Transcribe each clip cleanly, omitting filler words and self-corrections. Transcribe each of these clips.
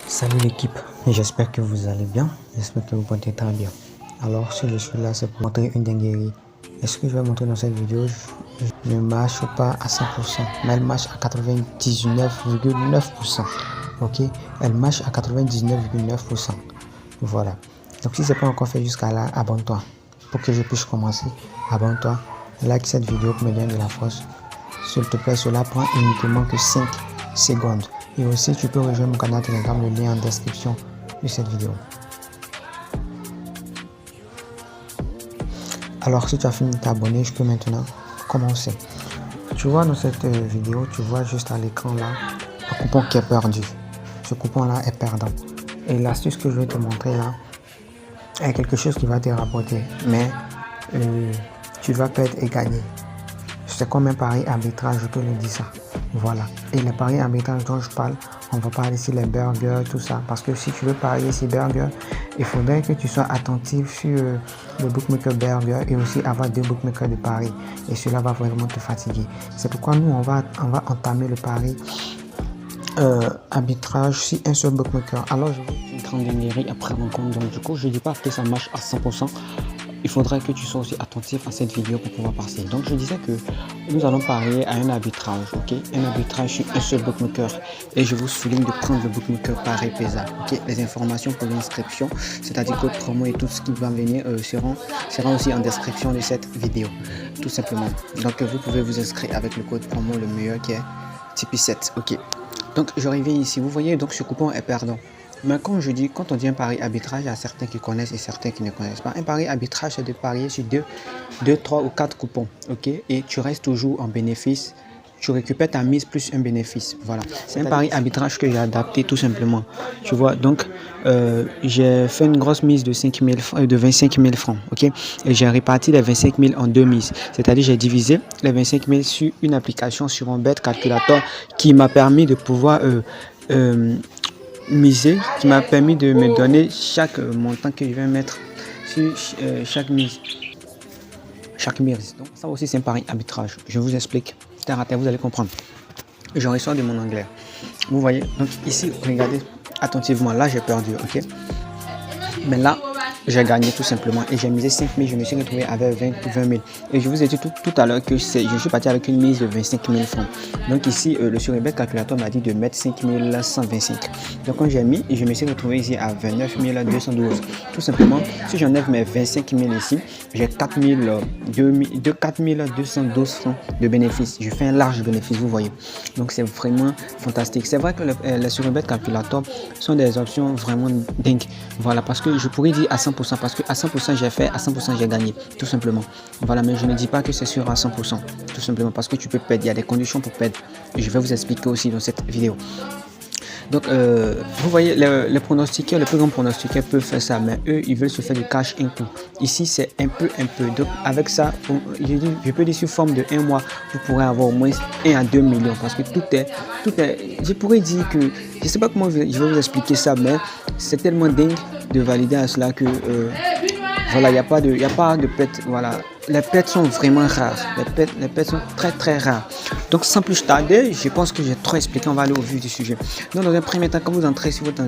Salut l'équipe, j'espère que vous allez bien, j'espère que vous portez très bien. Alors si je suis là, c'est pour montrer une dinguerie. Et ce que je vais montrer dans cette vidéo, je ne marche pas à 100%, mais elle marche à 99,9%. Ok, elle marche à 99,9%. Voilà. Donc si ce n'est pas encore fait jusqu'à là, abonne-toi. Pour que je puisse commencer, abonne-toi, like cette vidéo pour me donner de la force. S'il te plaît, cela prend uniquement que 5 secondes. Et aussi, tu peux rejoindre mon canal Telegram, le lien en description de cette vidéo. Alors, si tu as fini de t'abonner, je peux maintenant commencer. Tu vois dans cette vidéo, tu vois juste à l'écran là, un coupon qui est perdu. Ce coupon là est perdant. Et l'astuce que je vais te montrer là est quelque chose qui va te rapporter. Mais tu vas perdre et gagner. C'est comme un pari arbitrage, je te le dis ça. Voilà. Et les paris arbitrage dont je parle, on va parler ici les burgers, tout ça. Parce que si tu veux parier ces burgers, il faudrait que tu sois attentif sur le bookmaker burger et aussi avoir deux bookmakers de paris. Et cela va vraiment te fatiguer. C'est pourquoi nous, on va entamer le pari arbitrage si un seul bookmaker. Alors, je vais une grande dinguerie après mon compte. Donc, du coup, je ne dis pas que ça marche à 100%. Il faudrait que tu sois aussi attentif à cette vidéo pour pouvoir passer. Donc je disais que nous allons parier à un arbitrage, ok? Un arbitrage sur un seul bookmaker. Et je vous souligne de prendre le bookmaker Pari Pesa, ok? Les informations pour l'inscription, c'est-à-dire code promo et tout ce qui va venir seront aussi en description de cette vidéo, tout simplement. Donc vous pouvez vous inscrire avec le code promo le meilleur qui est Tipeee7, ok? Donc je reviens ici, vous voyez, donc ce coupon est perdant. Mais quand on dit un pari arbitrage, il y a certains qui connaissent et certains qui ne connaissent pas. Un pari arbitrage, c'est de parier sur 2, 3 ou 4 coupons, ok? Et tu restes toujours en bénéfice. Tu récupères ta mise plus un bénéfice. Voilà. C'est un pari arbitrage que j'ai adapté tout simplement. Tu vois, donc j'ai fait une grosse mise de 25 000 francs, ok? Et j'ai réparti les 25 000 en deux mises. C'est-à-dire j'ai divisé les 25 000 sur une application, sur un bet calculator qui m'a permis de pouvoir miser, qui m'a permis de me donner chaque montant que je vais mettre sur chaque mise. Donc ça aussi c'est un pari arbitrage. Je vous explique. Terre à terre, vous allez comprendre. Je ressors de mon anglais. Vous voyez, donc ici, regardez attentivement. Là, j'ai perdu, ok? Mais là, j'ai gagné tout simplement et j'ai misé 5 000. Je me suis retrouvé avec 20 000. Et je vous ai dit tout à l'heure que je suis parti avec une mise de 25 000 francs. Donc ici, le surebet calculateur m'a dit de mettre 5 125. Donc quand j'ai mis, je me suis retrouvé ici à 29 212. Tout simplement, si j'enlève mes 25 000 ici, j'ai 4 212 francs de bénéfice. Je fais un large bénéfice, vous voyez. Donc c'est vraiment fantastique. C'est vrai que les surebet calculateur sont des options vraiment dingues. Voilà, parce que je pourrais dire à 100%, parce que à 100% j'ai fait, à 100% j'ai gagné, tout simplement. Voilà, mais je ne dis pas que c'est sûr à 100%, tout simplement, parce que tu peux perdre, il y a des conditions pour perdre. Et je vais vous expliquer aussi dans cette vidéo. Donc, vous voyez, les pronostiqueurs, les plus grands pronostiqueurs peuvent faire ça, mais eux, ils veulent se faire du cash un coup. Ici, c'est un peu. Donc, avec ça, je peux dire sous forme de 1 mois, vous pourrez avoir au moins 1 à 2 millions, parce que tout est, je pourrais dire que, je ne sais pas comment je vais vous expliquer ça, mais c'est tellement dingue de valider à cela que, voilà, il n'y a pas de pète, voilà. Les pètes sont vraiment rares. Les pètes sont très très rares. Donc sans plus tarder, je pense que j'ai trop expliqué. On va aller au vif du sujet. Donc dans un premier temps, quand vous entrez sur votre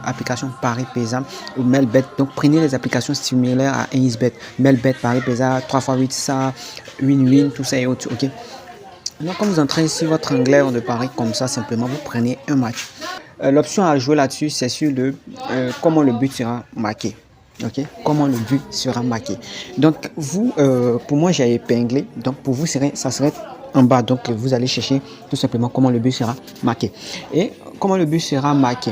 application Pari Pesa ou Melbet, donc prenez les applications similaires à EaseBet, Melbet, Pari Pesa, 3x8 ça, Win, tout ça et autres. Ok. Donc quand vous entrez sur votre anglais de Paris comme ça, simplement vous prenez un match. L'option à jouer là-dessus, c'est sur comment le but sera marqué. Ok, comment le but sera marqué. Donc vous, pour moi j'ai épinglé, donc pour vous ça serait en bas, donc vous allez chercher tout simplement comment le but sera marqué. Et comment le but sera marqué,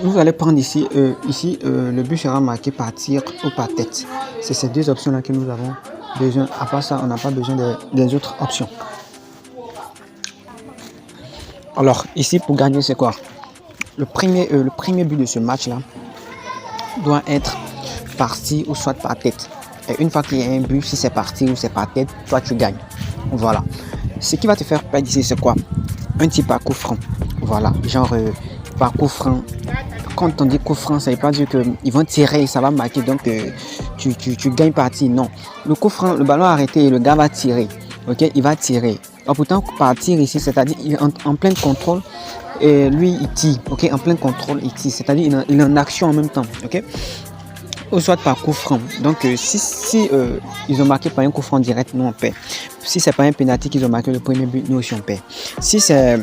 vous allez prendre ici, le but sera marqué par tir ou par tête. C'est ces deux options là que nous avons besoin. À part ça, on n'a pas besoin des autres options. Alors ici pour gagner c'est quoi? Le premier but de ce match là doit être parti ou soit par tête. Et une fois qu'il y a un but, si c'est parti ou c'est par tête, toi tu gagnes. Voilà. Ce qui va te faire perdre ici, c'est quoi? Un type à coup franc. Voilà. Genre par coup franc. Quand on dit coup franc, ça ne veut pas dire qu'ils vont tirer, ça va marquer, donc tu gagnes parti. Non. Le coup franc, le ballon arrêté et le gars va tirer. Ok, il va tirer. Alors, pourtant, partir ici, c'est-à-dire en plein contrôle, et lui il tire, ok, en plein contrôle il tire, c'est-à-dire il est en action en même temps, ok, ou soit par coup franc. Donc si ils ont marqué par un coup franc direct, nous on perd. Si c'est pas un penalty qu'ils ont marqué le premier but, nous aussi on perd. Si c'est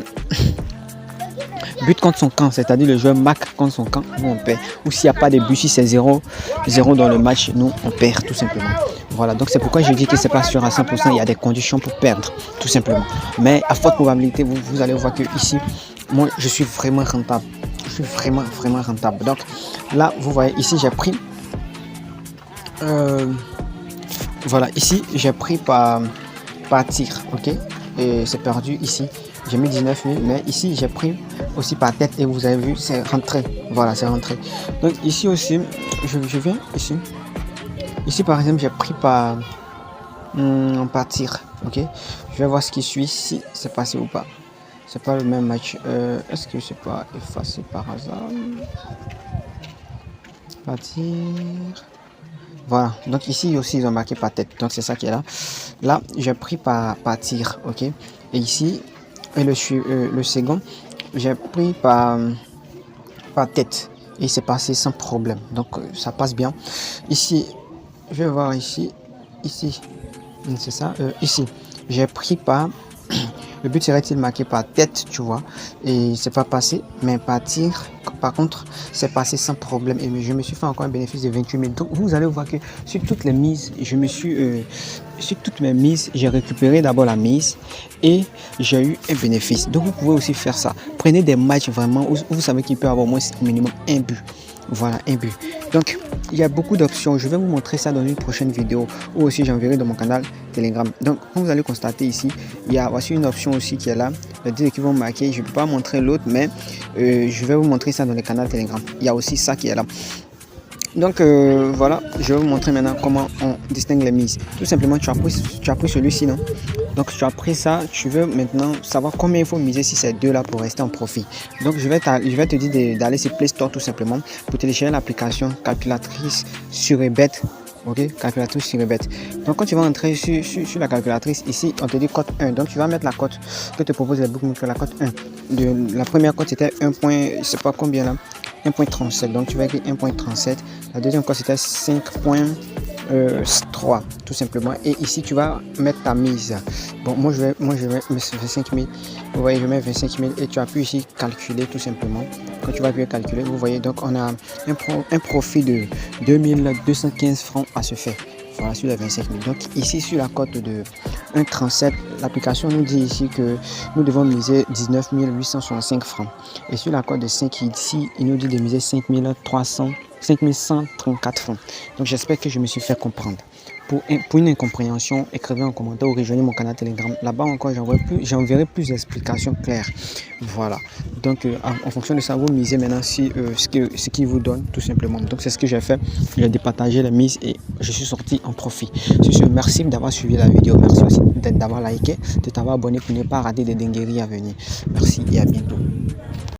but contre son camp, c'est-à-dire le joueur marque contre son camp, nous on perd. Ou s'il n'y a pas de but, si c'est 0 dans le match, nous on perd tout simplement. Voilà, donc c'est pourquoi je dis que c'est pas sûr à 100%, il y a des conditions pour perdre, tout simplement. Mais à forte probabilité, vous allez voir que ici, moi je suis vraiment rentable. Je suis vraiment rentable. Donc là, vous voyez, ici j'ai pris voilà, ici j'ai pris par tir, ok, et c'est perdu ici. J'ai mis 19 000, mais ici j'ai pris aussi par tête et vous avez vu, c'est rentré. Voilà, c'est rentré. Donc ici aussi, je viens ici. Ici par exemple, j'ai pris par tir, ok. Je vais voir ce qui suit, si c'est passé ou pas. C'est pas le même match. Est-ce que c'est pas effacé par hasard? Par tir. Voilà, donc ici aussi ils ont marqué par tête, donc c'est ça qui est là. Là, j'ai pris par tir, ok. Et ici, et le second, j'ai pris par tête et c'est passé sans problème, donc ça passe bien. Ici, je vais voir ici, c'est ça, ici, j'ai pris par le but serait-il marqué par tête, tu vois, et c'est pas passé, mais par tir, par contre, c'est passé sans problème et je me suis fait encore un bénéfice de 28 000. Donc, vous allez voir que sur toutes les mises, sur toutes mes mises, j'ai récupéré d'abord la mise et j'ai eu un bénéfice. Donc, vous pouvez aussi faire ça. Prenez des matchs vraiment où vous savez qu'il peut y avoir au moins minimum un but. Voilà, un but. Donc, il y a beaucoup d'options. Je vais vous montrer ça dans une prochaine vidéo ou aussi j'enverrai dans mon canal Telegram. Donc, comme vous allez constater ici, voici une option aussi qui est là. Les 10 équipes vont marquer. Je ne peux pas montrer l'autre, mais je vais vous montrer ça dans le canal Telegram. Il y a aussi ça qui est là. Donc voilà, je vais vous montrer maintenant comment on distingue les mises. Tout simplement, tu as pris celui-ci, non? Donc tu as pris ça, tu veux maintenant savoir combien il faut miser si c'est deux là pour rester en profit. Donc je vais te dire d'aller sur Play Store tout simplement pour télécharger l'application calculatrice sur Ebet. Ok, calculatrice sur Ebet. Donc quand tu vas entrer sur la calculatrice, ici on te dit cote 1. Donc tu vas mettre la cote que te propose les bookmakers, la cote 1. La première cote c'était 1. Je sais pas combien là. 1.37, donc tu vas écrire 1.37. La deuxième cote c'était 5.3 tout simplement, et ici tu vas mettre ta mise. Bon, moi je vais mettre 25 000. Vous voyez, je mets 25 000 et tu appuies ici calculer tout simplement. Quand tu vas appuyer calculer, vous voyez, donc on a un profit de 2215 francs à se faire. Voilà, sur les 25 000. Donc ici sur la cote de 1,37, l'application nous dit ici que nous devons miser 19 865 francs. Et sur la cote de 5 ici, il nous dit de miser 5 134 francs. Donc j'espère que je me suis fait comprendre. Pour une incompréhension, écrivez en commentaire ou rejoignez mon canal Telegram. Là-bas encore, j'enverrai plus d'explications claires. Voilà. Donc, en fonction de ça, vous misez maintenant si, ce qui vous donne, tout simplement. Donc, c'est ce que j'ai fait. J'ai départagé la mise et je suis sorti en profit. Merci d'avoir suivi la vidéo. Merci aussi d'avoir liké, de t'avoir abonné pour ne pas rater des dingueries à venir. Merci et à bientôt.